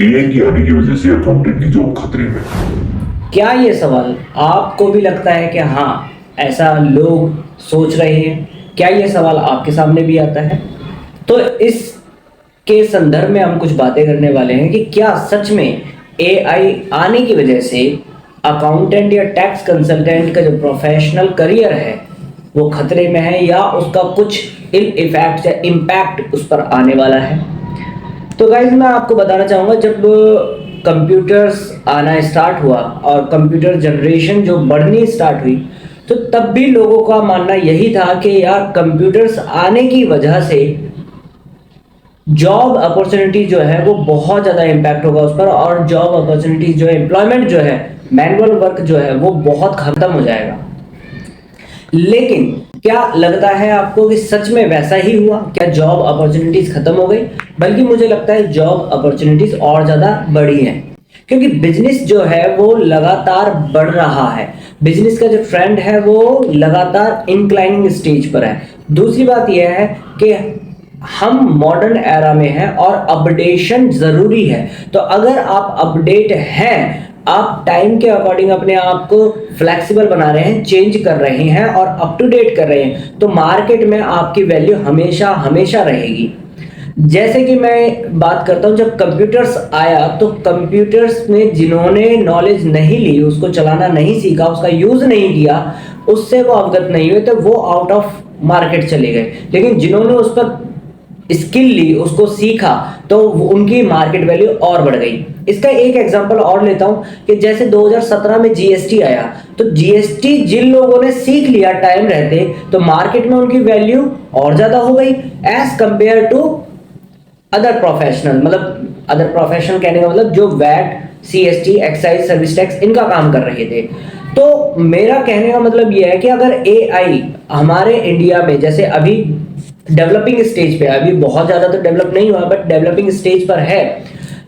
AI की आने की वजह से अकाउंटेंट की जॉब खतरे में। क्या ये सवाल आपको भी लगता है कि हाँ ऐसा लोग सोच रहे हैं? क्या ये सवाल आपके सामने भी आता है? तो इस के संदर्भ में हम कुछ बातें करने वाले हैं कि क्या सच में एआई आने की वजह से अकाउंटेंट या टैक्स कंसल्टेंट का जो प्रोफेशनल करियर है वो खतरे में है, या उसका कुछ इल इफेक्ट या इम्पैक्ट उस पर आने वाला है। तो गाइज मैं आपको बताना चाहूँगा, जब कंप्यूटर्स आना स्टार्ट हुआ और कंप्यूटर जनरेशन जो बढ़नी स्टार्ट हुई, तो तब भी लोगों का मानना यही था कि यार कंप्यूटर्स आने की वजह से जॉब अपॉर्चुनिटी जो है वो बहुत ज़्यादा इम्पैक्ट होगा उस पर, और जॉब अपॉर्चुनिटी जो है, एम्प्लॉयमेंट जो है, मैनुअल वर्क जो है वो बहुत खत्म हो जाएगा। लेकिन क्या लगता है आपको कि सच में वैसा ही हुआ? क्या जॉब अपॉर्चुनिटीज खत्म हो गई? बल्कि मुझे लगता है जॉब अपॉर्चुनिटीज और ज़्यादा बढ़ी हैं, क्योंकि बिजनेस जो है वो लगातार बढ़ रहा है। बिजनेस का जो ट्रेंड है वो लगातार इंक्लाइनिंग स्टेज पर है। दूसरी बात यह है कि हम मॉडर्न एरा में हैं और अपडेशन जरूरी है। तो अगर आप अपडेट हैं, आप टाइम के अकॉर्डिंग अपने आप को फ्लेक्सिबल बना रहे हैं, चेंज कर रहे हैं और अप टू डेट कर रहे हैं, तो मार्केट में आपकी वैल्यू हमेशा हमेशा रहेगी। जैसे कि मैं बात करता हूं, जब कंप्यूटर्स आया तो कंप्यूटर्स में जिन्होंने नॉलेज नहीं ली, उसको चलाना नहीं सीखा, उसका यूज नहीं किया, उससे वो अवगत नहीं हुए, तो वो आउट ऑफ मार्केट चले गए। लेकिन जिन्होंने उस पर स्किल ली, उसको सीखा, तो उनकी मार्केट वैल्यू और बढ़ गई। इसका एक एग्जांपल और लेता हूं कि जैसे 2017 में जीएसटी आया, तो जीएसटी जिन लोगों ने सीख लिया टाइम रहते, तो मार्केट में उनकी वैल्यू और ज्यादा हो गई as compare to other professional. मतलब अदर प्रोफेशनल कहने का मतलब जो VAT, CST, excise, service tax इनका काम कर रहे थे। तो मेरा कहने का मतलब यह है कि अगर एआई हमारे इंडिया में, जैसे अभी डेवलपिंग स्टेज पे, अभी बहुत ज्यादा तो डेवलप नहीं हुआ बट डेवलपिंग स्टेज पर है,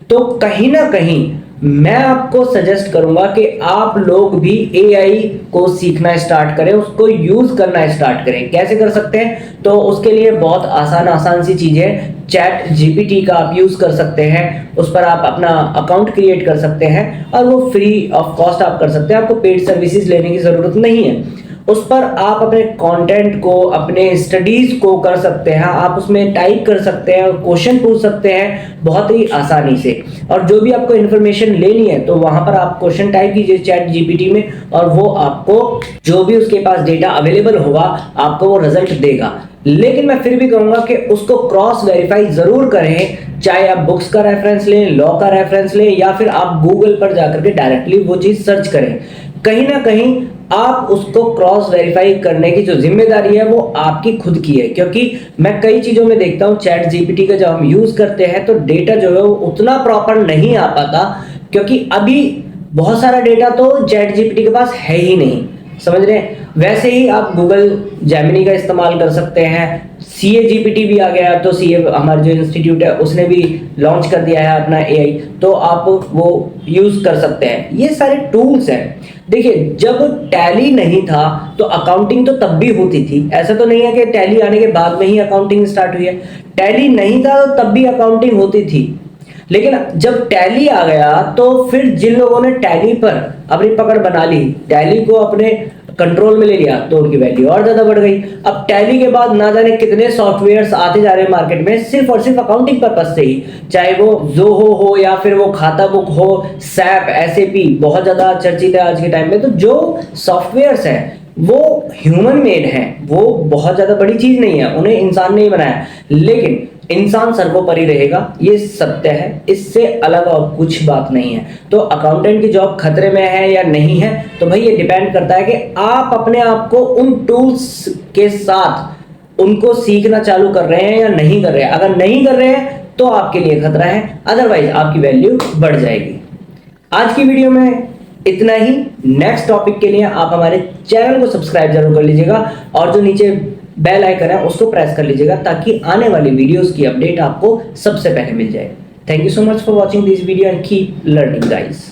तो कहीं ना कहीं मैं आपको सजेस्ट करूंगा कि आप लोग भी एआई को सीखना स्टार्ट करें, उसको यूज करना स्टार्ट करें। कैसे कर सकते हैं? तो उसके लिए बहुत आसान आसान सी चीजें, चैट जीपीटी का आप यूज कर सकते हैं, उस पर आप अपना अकाउंट क्रिएट कर सकते हैं और वो फ्री ऑफ कॉस्ट आप कर सकते हैं, आपको पेड सर्विसेज लेने की जरूरत नहीं है। उस पर आप अपने कंटेंट को, अपने स्टडीज को कर सकते हैं, आप उसमें टाइप कर सकते हैं और क्वेश्चन पूछ सकते हैं बहुत ही आसानी से। और जो भी आपको इन्फॉर्मेशन लेनी है तो वहां पर आप क्वेश्चन टाइप कीजिए चैट जीपीटी में, और वो आपको जो भी उसके पास डेटा अवेलेबल होगा आपको वो रिजल्ट देगा। लेकिन मैं फिर भी कहूंगा कि उसको क्रॉस वेरीफाई जरूर करें, चाहे आप बुक्स का रेफरेंस लें, लॉ का रेफरेंस लें, या फिर आप गूगल पर जाकर के डायरेक्टली वो चीज सर्च करें। कहीं ना कहीं आप उसको क्रॉस वेरीफाई करने की जो जिम्मेदारी है वो आपकी खुद की है, क्योंकि मैं कई चीजों में देखता हूं चैट जीपीटी का जब हम यूज करते हैं तो डेटा जो है वो उतना प्रॉपर नहीं आ पाता, क्योंकि अभी बहुत सारा डेटा तो चैट जीपीटी के पास है ही नहीं, समझ रहे हैं? वैसे ही आप गूगल जेमिनी का इस्तेमाल कर सकते हैं। सीए जीपीटी भी आ गया, तो सीए हमारा जो इंस्टीट्यूट है उसने भी लॉन्च कर दिया है अपना एआई, तो आप वो यूज कर सकते हैं। ये सारे टूल्स हैं। देखिए, जब टैली नहीं था तो अकाउंटिंग तो तब भी होती थी, ऐसा तो नहीं है कि टैली आने के बाद में ही अकाउंटिंग स्टार्ट हुई है। टैली नहीं था तो तब भी अकाउंटिंग होती थी, लेकिन जब टैली आ गया तो फिर जिन लोगों ने टैली पर अपनी पकड़ बना ली, टैली को अपने कंट्रोल में ले लिया, तो उनकी वैल्यू और ज्यादा बढ़ गई। अब टैली के बाद ना जाने कितने सॉफ्टवेयर्स आते जा रहे हैं मार्केट में, सिर्फ और सिर्फ अकाउंटिंग पर्पस से ही, चाहे वो जोहो हो या फिर वो खाता बुक हो, सैप, एसएपी बहुत ज्यादा चर्चित है आज के टाइम में। तो जो सॉफ्टवेयर्स हैं वो ह्यूमन मेड हैं, वो बहुत ज्यादा बड़ी चीज नहीं है, उन्हें इंसान ने ही बनाया, लेकिन इंसान सर्वोपरि रहेगा, ये सत्य है, इससे अलग और कुछ बात नहीं है। तो अकाउंटेंट की जॉब खतरे में है या नहीं है, तो भाई ये डिपेंड करता है कि आप अपने आप को उन टूल्स के साथ उनको सीखना चालू कर रहे हैं या नहीं कर रहे हैं। अगर नहीं कर रहे हैं तो आपके लिए खतरा है, अदरवाइज आपकी वैल्यू बढ़ जाएगी। आज की वीडियो में इतना ही। नेक्स्ट टॉपिक के लिए आप हमारे चैनल को सब्सक्राइब जरूर कर लीजिएगा, और जो नीचे बेल आइकन है उसको प्रेस कर लीजिएगा, ताकि आने वाली वीडियोस की अपडेट आपको सबसे पहले मिल जाए। Thank you so much for watching this video and keep learning guys.